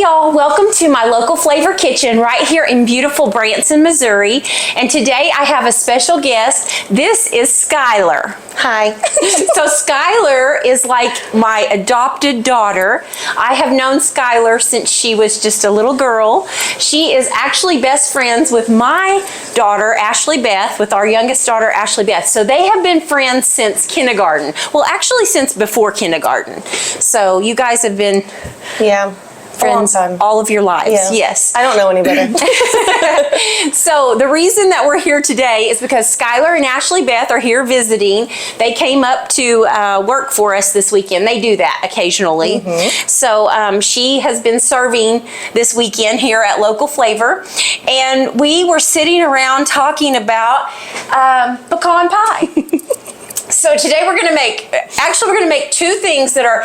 Y'all, welcome to my local flavor kitchen right here in beautiful Branson, Missouri. And today I have a special guest. This is Skyler. Hi. So Skyler is like my adopted daughter. I have known Skyler since she was just a little girl. She is actually best friends with my daughter, Ashley Beth, with our youngest daughter, Ashley Beth. So they have been friends since kindergarten. Well, actually since before kindergarten. So you guys have been friends all of your lives. Yeah. Yes. I don't know any better. So the reason that we're here today is because Skyler and Ashley Beth are here visiting. They came up to work for us this weekend. They do that occasionally. So she has been serving this weekend here at Local Flavor. And we were sitting around talking about pecan pie. So today we're gonna make two things that are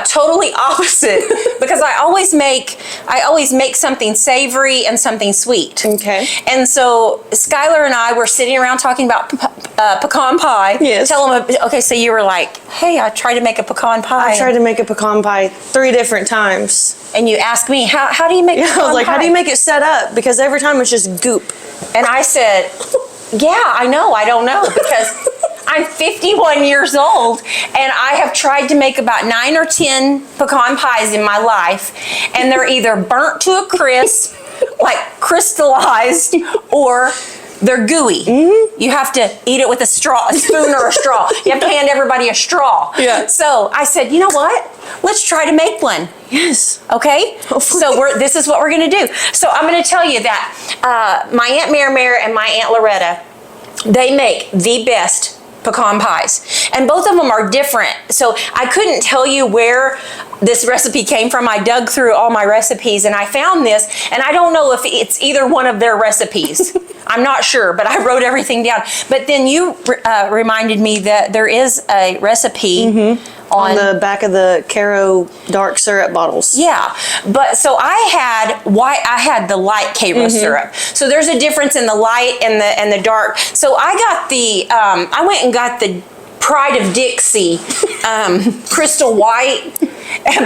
totally opposite because I always make something savory and something sweet. Okay. And so Skyler and I were sitting around talking about pecan pie. Yes. Okay, so you were like, hey, I tried to make a pecan pie. I tried to make a pecan pie 3 different times. And you asked me, how do you make pecan pie? I was like, how do you make it set up? Because every time it's just goop. And I said, yeah, I know, I don't know, because I'm 51 years old and I have tried to make about 9 or 10 pecan pies in my life, and they're either burnt to a crisp, like crystallized, or they're gooey. You have to eat it with a spoon or a straw. You have to hand everybody a straw. Yeah. So I said, you know what? Let's try to make one. Yes. Okay? So this is what we're gonna do. So I'm gonna tell you that my Aunt Mary and my Aunt Loretta, they make the best pecan pies, and both of them are different. So I couldn't tell you where this recipe came from. I dug through all my recipes and I found this, and I don't know if it's either one of their recipes. I'm not sure, but I wrote everything down. But then you reminded me that there is a recipe on the back of the Caro dark syrup bottles. Yeah, but so I had the light Caro syrup. So there's a difference in the light and the dark. So I got I went and got the Pride of Dixie Crystal White,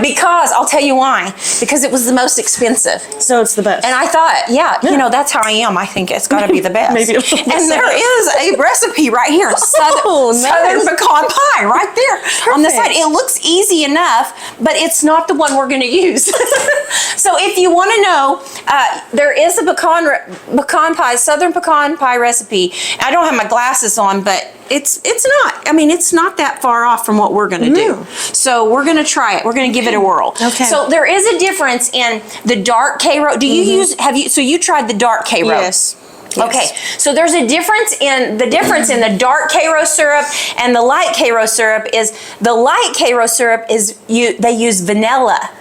because I'll tell you why. Because it was the most expensive. So it's the best. And I thought, you know, that's how I am. I think it's got to be the best. Maybe and there is a recipe right here. Southern pecan pie right there on the side. It looks easy enough, but it's not the one we're going to use. So if you want to know, there is a pecan pie, Southern pecan pie recipe. I don't have my glasses on, but it's not. I mean, it's not that far off from what we're going to do. So we're going to try it. We're going to give it a whirl. Okay. So there is a difference in the dark Caro. Do you use? So you tried the dark Caro? Yes. Okay, so there's a difference in the dark Caro syrup and the light Caro syrup. Is the light Caro syrup they use vanilla.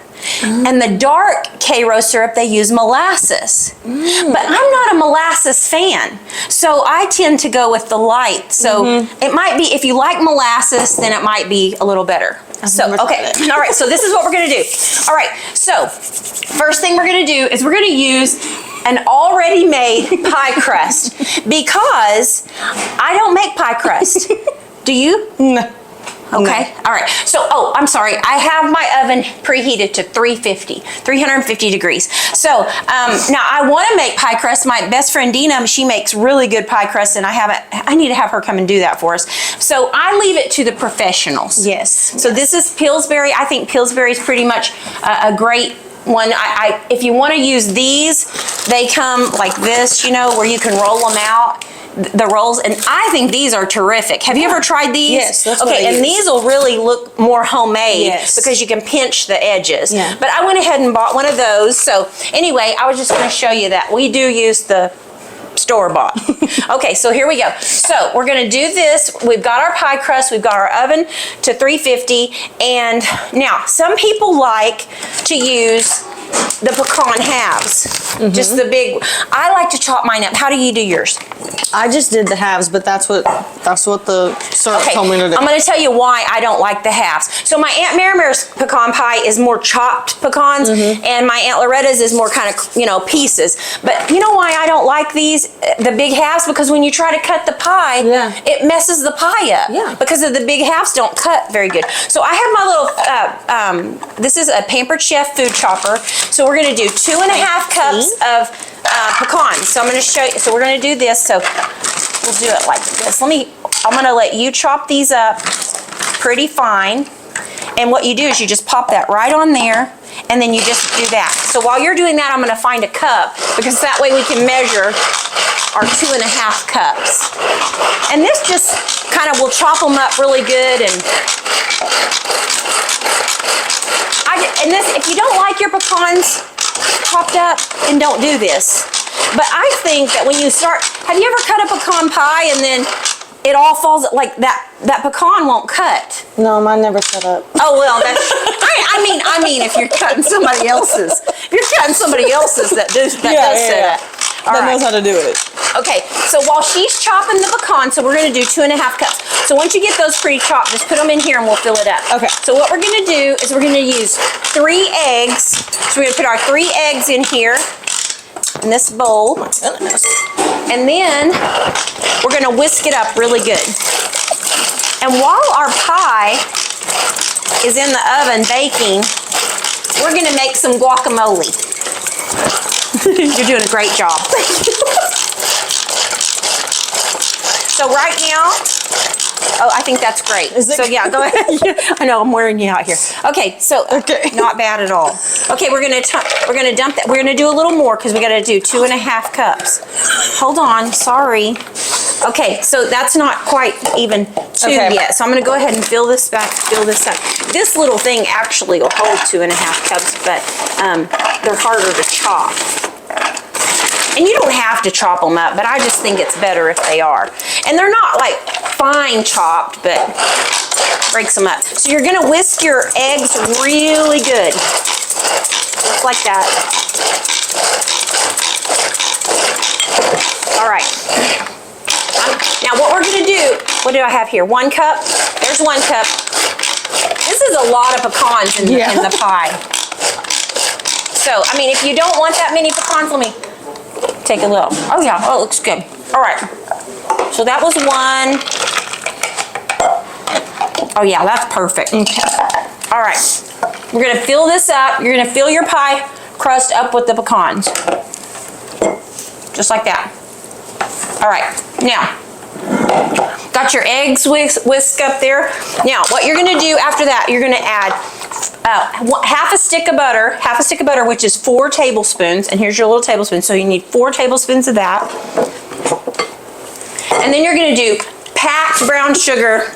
And the dark Caro syrup, they use molasses. But I'm not a molasses fan, so I tend to go with the light. So it might be, if you like molasses, then it might be a little better. So, okay, all right, so this is what we're gonna do. All right, so first thing we're gonna do is we're gonna use an already made pie crust, because I don't make pie crust. Do you? No. Okay, all right. So, I'm sorry. I have my oven preheated to 350 degrees. So, now I want to make pie crust. My best friend Dina, she makes really good pie crust, and I need to have her come and do that for us. So I leave it to the professionals. Yes. So this is Pillsbury. I think Pillsbury is pretty much a great one. If you want to use these, they come like this, you know, where you can roll them out. The rolls, and I think these are terrific. Have you ever tried these? Yes, that's okay, what I and use. these will really look more homemade, yes, because you can pinch the edges. Yeah. But I went ahead and bought one of those. So anyway, I was just going to show you that we do use the store-bought. Okay, so here we go. So we're going to do this. We've got our pie crust. We've got our oven to 350. And now some people like to use the pecan halves. Just the big. I like to chop mine up. How do you do yours? I just did the halves, but that's what the syrup told me to do. I'm going to tell you why I don't like the halves. So my Aunt Marimare's pecan pie is more chopped pecans, and my Aunt Loretta's is more kind of, pieces. But you know why I don't like these, the big halves? Because when you try to cut the pie, it messes the pie up. Yeah. Because of the big halves don't cut very good. So I have my little, this is a Pampered Chef food chopper. So we're going to do 2.5 cups of pecans. So I'm going to show you. So we're going to do this. So we'll do it like this. I'm going to let you chop these up pretty fine. And what you do is you just pop that right on there, and then you just do that. So while you're doing that, I'm going to find a cup, because that way we can measure our 2.5 cups. And this just kind of will chop them up really good. And this, if you don't like your pecans chopped up, then don't do this. But I think that when you start, have you ever cut a pecan pie and then it all falls, like that pecan won't cut? No, mine never cut up. Oh, well, that's, I mean, if you're cutting somebody else's, that does set up. That knows how to do it. Okay, so while she's chopping the pecan, so we're going to do 2.5 cups. So once you get those pre-chopped, just put them in here and we'll fill it up. Okay. So what we're going to do is we're going to use 3 eggs. So we're going to put our 3 eggs in here in this bowl. Oh my goodness. And then we're going to whisk it up really good. And while our pie is in the oven baking, we're going to make some guacamole. You're doing a great job. So right now, I think that's great. So yeah, go ahead. I know I'm wearing you out here. Okay, so not bad at all. Okay, we're gonna dump that. We're gonna do a little more because we got to do 2.5 cups. Hold on, sorry. Okay, so that's not quite even 2 yet. So I'm gonna go ahead and fill this up. This little thing actually will hold 2.5 cups, but they're harder to chop. And you don't have to chop them up, but I just think it's better if they are. And they're not like fine chopped, but breaks them up. So you're gonna whisk your eggs really good. Just like that. All right. Now what we're gonna do, what do I have here? 1 cup, there's 1 cup. This is a lot of pecans in the pie. So, I mean, if you don't want that many pecans, let me take a little. Oh yeah, it looks good. All right, so that was 1. Oh yeah, that's perfect. Okay. All right, we're gonna fill this up. You're gonna fill your pie crust up with the pecans. Just like that. All right, now, got your eggs whisk up there. Now, what you're gonna do after that, you're gonna add half a stick of butter, which is 4 tablespoons, and here's your little tablespoon, so you need 4 tablespoons of that. And then you're gonna do packed brown sugar.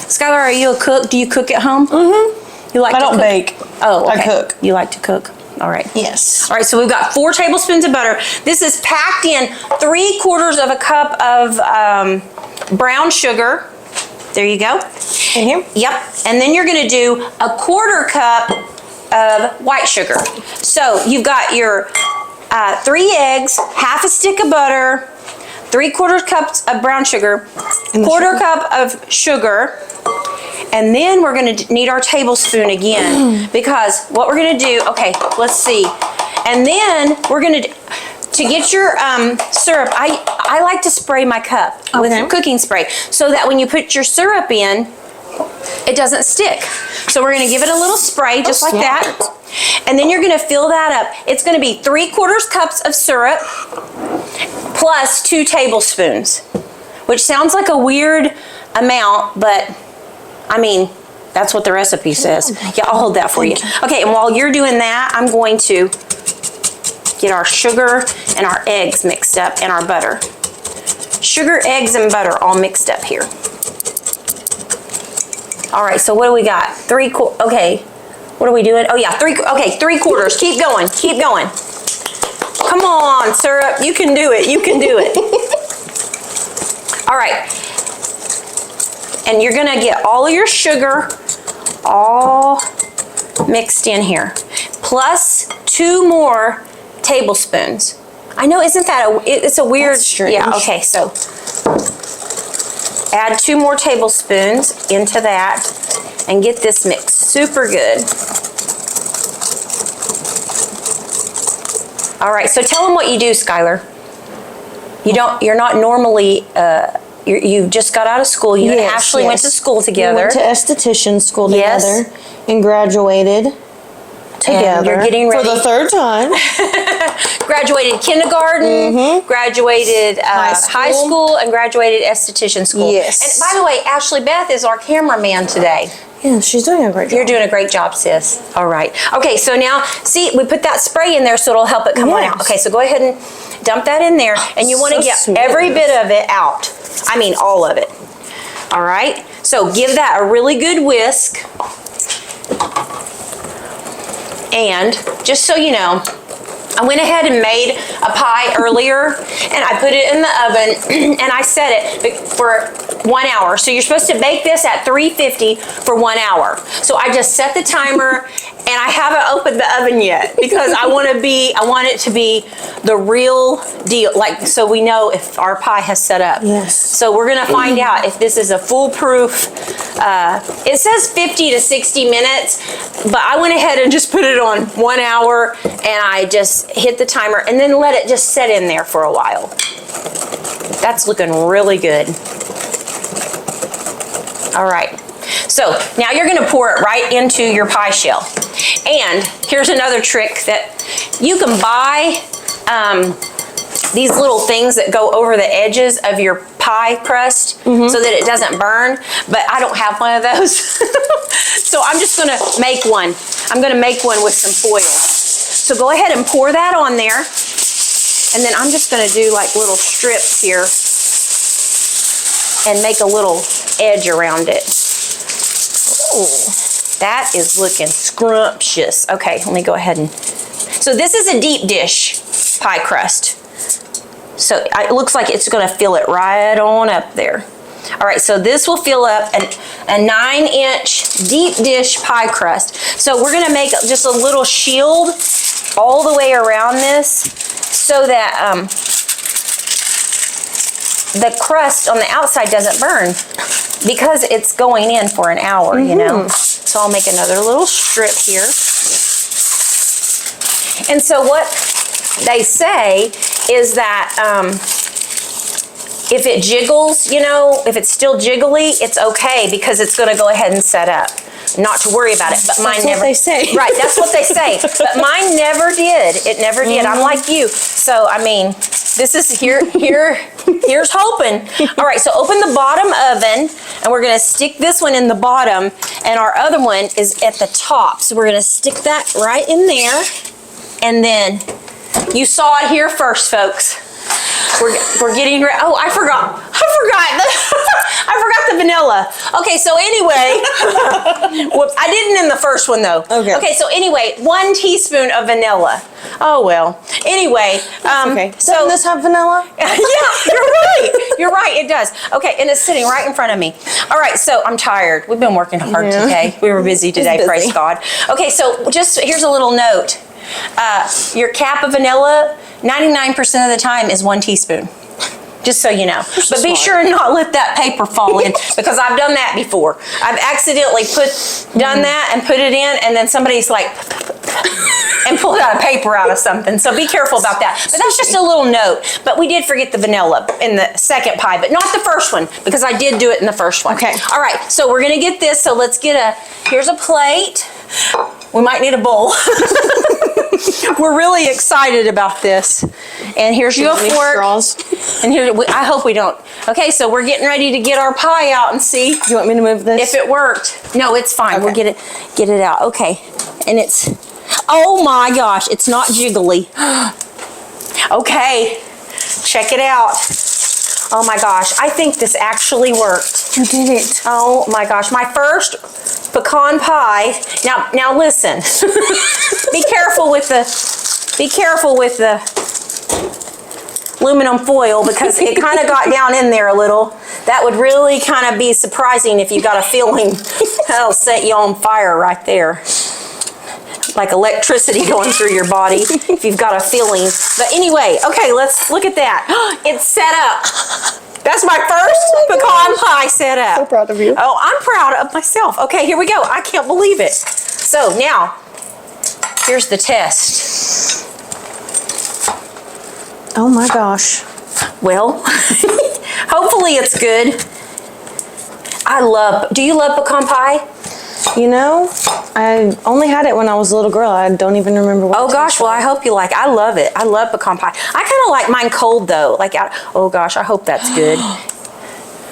Skyler, are you a cook? Do you cook at home? Mm-hmm. You like I don't bake. Oh, okay. I cook. You like to cook. All right. Yes. All right, so we've got 4 tablespoons of butter. This is packed in 3/4 of a cup of brown sugar. There you go. In here? Yep. And then you're gonna do 1/4 cup of white sugar. So you've got your 3 eggs, half a stick of butter, 3/4 cups of brown sugar, 1/4 cup of sugar, and then we're gonna need our tablespoon again, because what we're gonna do, okay, let's see. And then we're gonna, to get your syrup, I like to spray my cup with cooking spray so that when you put your syrup in, it doesn't stick. So we're gonna give it a little spray just like that. And then you're gonna fill that up. It's gonna be 3/4 cups of syrup plus 2 tablespoons, which sounds like a weird amount, but I mean, that's what the recipe says. Yeah, I'll hold that for you. Okay, and while you're doing that, I'm going to get our sugar and our eggs mixed up and our butter. Sugar, eggs, and butter all mixed up here. All right, so what do we got? Okay, what are we doing? Oh yeah, 3/4. Keep going, keep going. Come on, syrup, you can do it, you can do it. All right, and you're gonna get all of your sugar all mixed in here. plus 2 more tablespoons. I know, isn't that it's a weird, That's strange. yeah, okay, so add 2 more tablespoons into that and get this mixed super good. All right, so tell them what you do, Skyler. You're not normally, you just got out of school. You and Ashley went to school together. We went to esthetician school together and graduated together. And you're getting ready. For the 3rd time. Graduated kindergarten, graduated high school, and graduated esthetician school. Yes. And by the way, Ashley Beth is our cameraman today. Yeah, she's doing a great job. You're doing a great job, sis. All right. Okay, so now, see, we put that spray in there so it'll help it come on out. Okay, so go ahead and dump that in there, and you want to get every bit of it out. I mean, all of it. All right? So give that a really good whisk. And just so you know, I went ahead and made a pie earlier, and I put it in the oven, and I set it for 1 hour. So you're supposed to bake this at 350 for 1 hour. So I just set the timer, and I haven't opened the oven yet because I want it to be the real deal. Like, so we know if our pie has set up. Yes. So we're gonna find out if this is a foolproof, it says 50 to 60 minutes, but I went ahead and just put it on 1 hour, and I just hit the timer and then let it just set in there for a while. That's looking really good. All right. So now you're gonna pour it right into your pie shell. And here's another trick that you can buy these little things that go over the edges of your pie crust so that it doesn't burn, but I don't have one of those. So I'm just gonna make one. I'm gonna make one with some foil. So go ahead and pour that on there. And then I'm just gonna do like little strips here and make a little edge around it. Ooh, that is looking scrumptious. Okay, let me go ahead and, so this is a deep dish pie crust. So it looks like it's gonna fill it right on up there. All right, so this will fill up a 9-inch deep dish pie crust. So we're gonna make just a little shield all the way around this so that the crust on the outside doesn't burn because it's going in for an hour, you know. So I'll make another little strip here. And so what they say is that if it jiggles, you know, if it's still jiggly, it's okay because it's gonna go ahead and set up. Not to worry about it, but mine That's never. what they say. Right, that's what they say. But mine never did. It never did. I'm like you. So, I mean, this is here's hoping. All right, so open the bottom oven, and we're gonna stick this one in the bottom, and our other one is at the top. So we're gonna stick that right in there, and then you saw it here first, folks. We're getting ready. Oh, I forgot the vanilla. Okay, so anyway, whoops, I didn't in the first one though. Okay. Okay, so anyway, 1 teaspoon of vanilla. Oh well. Anyway, Okay. so Doesn't this have vanilla? yeah, you're right. You're right. It does. Okay, and it's sitting right in front of me. All right, so I'm tired. We've been working hard today. We were busy today. busy. Praise God. Okay, so just here's a little note. Your cap of vanilla, 99% of the time is 1 teaspoon. Just so you know. But be sure and not let that paper fall in because I've done that before. I've accidentally done that and put it in, and then somebody's like and pulled out a paper out of something. So be careful about that. But that's just a little note. But we did forget the vanilla in the second pie, but not the first one because I did do it in the first one. Okay. All right, so we're gonna get this. So let's get here's a plate. We might need a bowl. We're really excited about this. And here's your fork. Straws. And here, I hope we don't. Okay, so we're getting ready to get our pie out and see Do you want me to move this? if it worked. No, it's fine. Okay. We'll get it out. Okay, and it's, oh my gosh, it's not jiggly. Okay, check it out. Oh my gosh, I think this actually worked. You did it. Oh my gosh, my first pecan pie. Now listen. Be careful with the aluminum foil because it kind of got down in there a little. That would really kind of be surprising if you got a feeling that'll set you on fire right there. like electricity going through your body if you've got a feeling. But anyway, okay, let's look at that. It's set up. That's my first pecan pie set up. So proud of you. Oh, I'm proud of myself. Okay, here we go. I can't believe it. So now, here's the test. Oh my gosh. Well, hopefully it's good. Do you love pecan pie? You know, I only had it when I was a little girl. I don't even remember what. Oh gosh, well I hope you like. I love it. I love pecan pie. I kind of like mine cold though. Like, oh gosh, I hope that's good.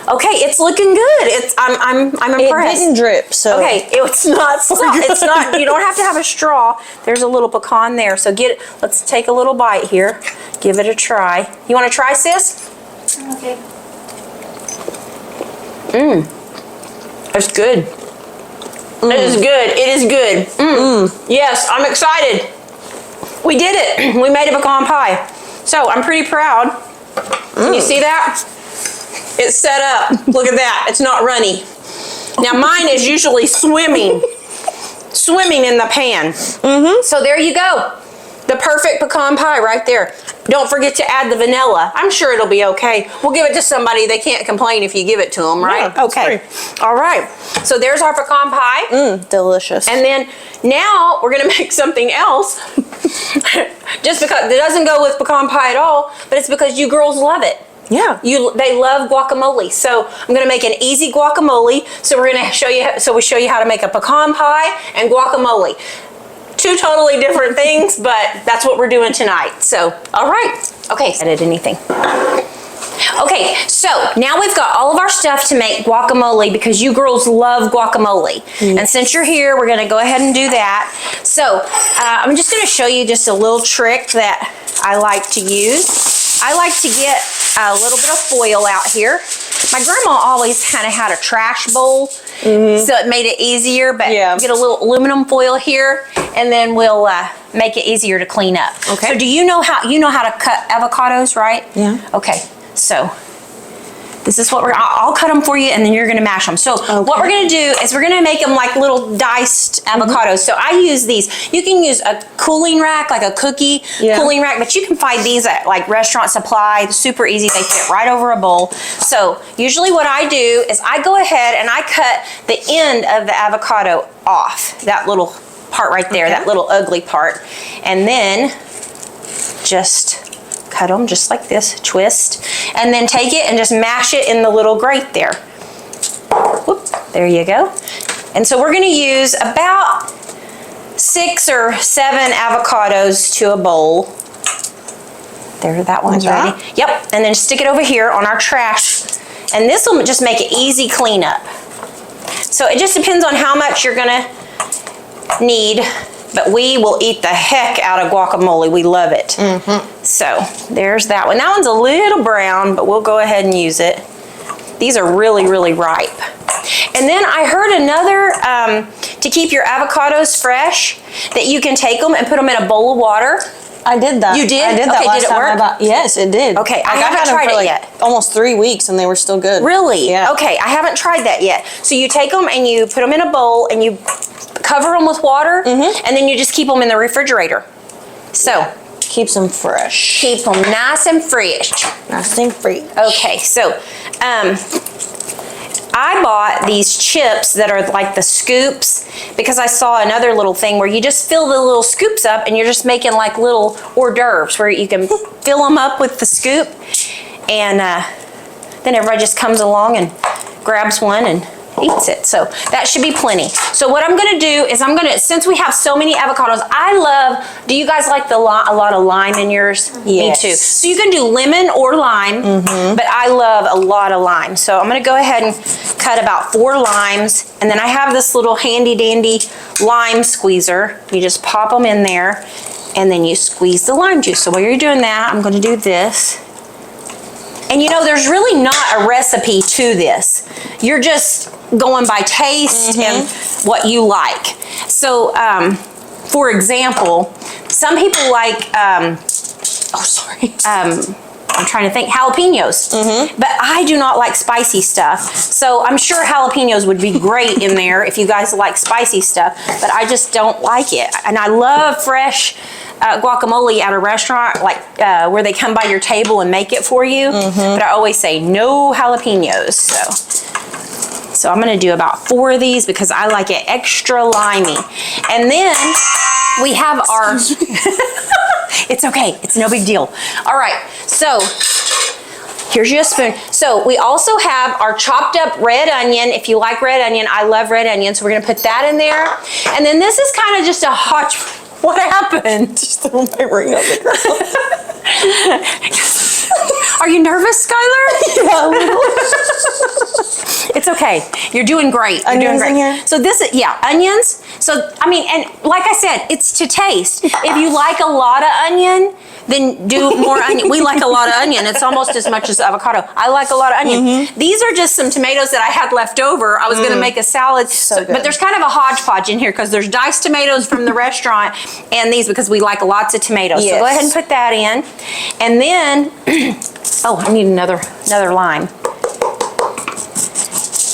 Okay, it's looking good. I'm impressed. It didn't drip, so. Okay, it's not. It's not. You don't have to have a straw. There's a little pecan there. So let's take a little bite here. Give it a try. You want to try, sis? Okay. It's good. It is good. It is good. Yes, I'm excited. We did it. We made a pecan pie. So I'm pretty proud. Can you see that? It's set up. Look at that. It's not runny. Now mine is usually swimming in the pan. So there you go. The perfect pecan pie right there. Don't forget to add the vanilla. I'm sure it'll be okay. We'll give it to somebody. They can't complain if you give it to them, right? Yeah, okay. All right. So there's our pecan pie. Delicious. And then now we're going to make something else. Just because it doesn't go with pecan pie at all, but it's because you girls love it. Yeah. They love guacamole. So I'm going to make an easy guacamole. So we're going to show you, we show you how to make a pecan pie and guacamole. Two totally different things, but that's what we're doing tonight. So, all right. Okay, edit anything. Okay, so now we've got all of our stuff to make guacamole because you girls love guacamole. And since you're here, we're gonna go ahead and do that. So, I'm just gonna show you just a little trick that I like to use. I like to get a little bit of foil out here. My grandma always kind of had a trash bowl, so it made it easier, but get a little aluminum foil here, and then we'll make it easier to clean up. Okay. So do you know how to cut avocados, right? Yeah. Okay, so this is what I'll cut them for you, and then you're gonna mash them. So what we're gonna do is we're gonna make them like little diced avocados. So I use these. You can use a cooling rack, like a cookie cooling rack, but you can find these at like Restaurant Supply. Super easy, they fit right over a bowl. So usually what I do is I go ahead and I cut the end of the avocado off, that little part right there, that little ugly part. And then just cut them just like this, twist, and then take it and just mash it in the little grate there. Whoop, there you go. And so we're gonna use about 6 or 7 avocados to a bowl. There, that one's ready. Yep, and then stick it over here on our trash. And this will just make it easy cleanup. So it just depends on how much you're gonna need, but we will eat the heck out of guacamole. We love it. So there's that one. That one's a little brown, but we'll go ahead and use it. These are really, really ripe. And then I heard another, to keep your avocados fresh, that you can take them and put them in a bowl of water. I did that. You did? I did that last time. Yes, it did. Okay, I haven't tried it yet. Almost 3 weeks and they were still good. Really? Yeah. Okay, I haven't tried that yet. So you take them and you put them in a bowl and you cover them with water, and then you just keep them in the refrigerator. So keeps them fresh. Keep them nice and fresh. Nice and free. Okay, so I bought these chips that are like the scoops because I saw another little thing where you just fill the little scoops up and you're just making like little hors d'oeuvres where you can fill them up with the scoop, and then everybody just comes along and grabs one and eats it. So that should be plenty. So what I'm gonna do is since we have so many avocados, do you guys like a lot of lime in yours? Yes. Me too. So you can do lemon or lime, but I love a lot of lime. So I'm gonna go ahead and cut about 4 limes, and then I have this little handy dandy lime squeezer. You just pop them in there, and then you squeeze the lime juice. So while you're doing that, I'm gonna do this. And you know, there's really not a recipe to this. You're just going by taste and what you like. So, for example, some people like, I'm trying to think, jalapenos. But I do not like spicy stuff. So I'm sure jalapenos would be great in there if you guys like spicy stuff, but I just don't like it. And I love fresh guacamole at a restaurant, like where they come by your table and make it for you. But I always say no jalapenos. So I'm gonna do about 4 of these because I like it extra limey. And then we have our, it's okay, it's no big deal. All right, so here's your spoon. So we also have our chopped up red onion. If you like red onion, I love red onion. So we're gonna put that in there. And then this is kind of just a hot, what happened? Just throw my ring on the ground. Are you nervous, Skylar? Yeah, a little. It's okay. You're doing great. You're Onions doing great. in here? So this is, yeah, onions. So, I mean, and like I said, it's to taste. If you like a lot of onion, then do more onion. We like a lot of onion. It's almost as much as avocado. I like a lot of onion. These are just some tomatoes that I had left over. I was going to make a salad. So but there's kind of a hodgepodge in here because there's diced tomatoes from the restaurant and these because we like lots of tomatoes. Yes. So go ahead and put that in. And then, oh, I need another lime.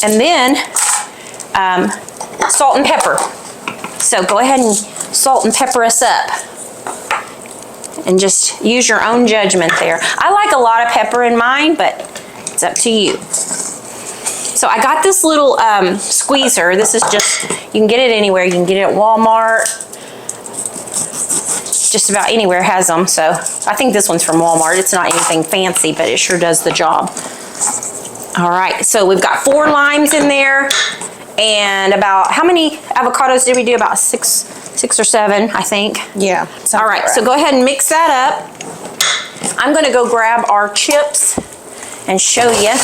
And then salt and pepper. So go ahead and salt and pepper us up. And just use your own judgment there. I like a lot of pepper in mine, but it's up to you. So I got this little squeezer. This is just, you can get it anywhere. You can get it at Walmart. Just about anywhere has them. So I think this one's from Walmart. It's not anything fancy, but it sure does the job. All right, so we've got 4 limes in there. And about, how many avocados did we do? About 6 or 7, I think. Yeah. All right, so go ahead and mix that up. I'm gonna go grab our chips and show you.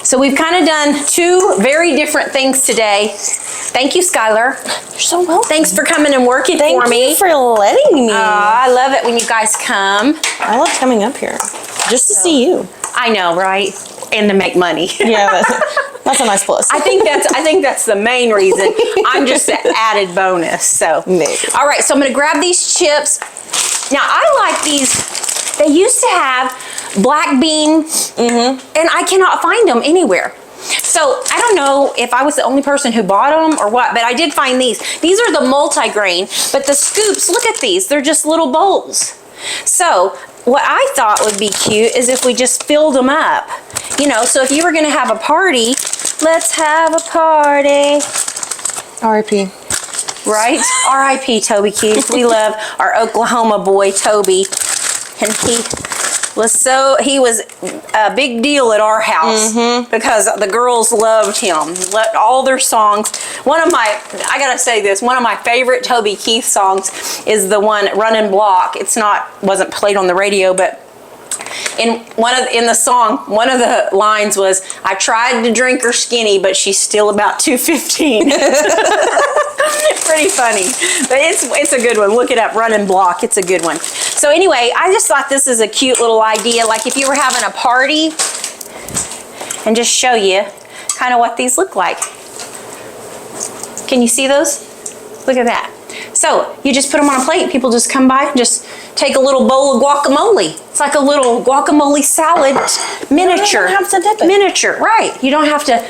So we've kind of done 2 very different things today. Thank you, Skylar. You're so welcome. Thanks for coming and working for me. Thank you for letting me. I love it when you guys come. I love coming up here just to see you. I know, right? And to make money. Yeah, that's a nice plus. I think that's the main reason. I'm just an added bonus. So, Maybe. All right. So I'm gonna grab these chips. Now I like these. They used to have black bean, and I cannot find them anywhere. So I don't know if I was the only person who bought them or what, but I did find these. These are the multi-grain, but the scoops. Look at these. They're just little bowls. So what I thought would be cute is if we just filled them up. You know, so if you were going to have a party, let's have a party. R.I.P. Right? R.I.P. Toby Keith. We love our Oklahoma boy, Toby. And he was a big deal at our house because the girls loved him. All their songs. I gotta say this, one of my favorite Toby Keith songs is the one Runnin' Block. Wasn't played on the radio, but in the song, one of the lines was, "I tried to drink her skinny, but she's still about 215." Pretty funny, but it's a good one. Look it up, Runnin' Block. It's a good one. So anyway, I just thought this is a cute little idea. Like if you were having a party, and just show you kind of what these look like. Can you see those? Look at that. So you just put them on a plate. People just come by and just take a little bowl of guacamole. It's like a little guacamole salad miniature. You don't have to dip it. Miniature, right. You don't have to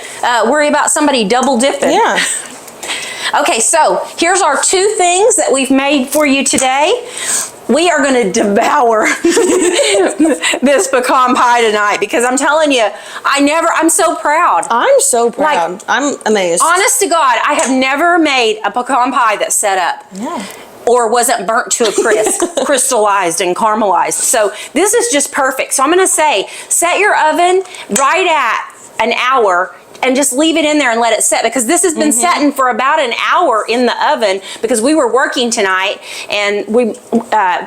worry about somebody double dipping. Yeah. Okay, so here's our 2 things that we've made for you today. We are going to devour this pecan pie tonight because I'm telling you, I'm so proud. I'm so proud. Like, I'm amazed. Honest to God, I have never made a pecan pie that's set up. Yeah. Or wasn't burnt to a crisp, crystallized and caramelized. So this is just perfect. So I'm going to say, set your oven right at an hour and just leave it in there and let it set because this has been setting for about an hour in the oven because we were working tonight and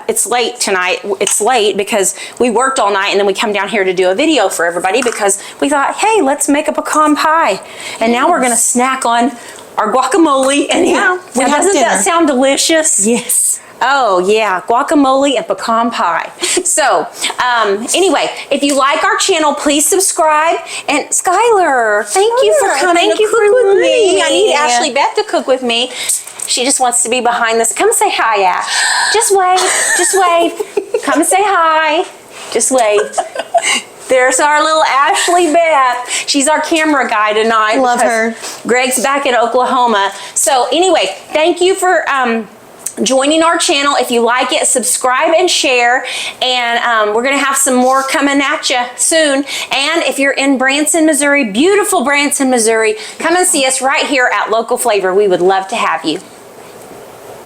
it's late tonight. It's late because we worked all night and then we come down here to do a video for everybody because we thought, hey, let's make a pecan pie. And now we're going to snack on our guacamole. And doesn't that sound delicious? Yes. Oh yeah, guacamole and pecan pie. So anyway, if you like our channel, please subscribe. And Skylar, thank you for coming to cook with me. I need Ashley Beth to cook with me. She just wants to be behind this. Come say hi, Ash. Just wave. Just wave. Come say hi. Just wave. There's our little Ashley Beth. She's our camera guy tonight. Love her. Greg's back in Oklahoma. So anyway, thank you for joining our channel. If you like it, subscribe and share. And we're going to have some more coming at you soon. And if you're in Branson, Missouri, beautiful Branson, Missouri, come and see us right here at Local Flavor. We would love to have you.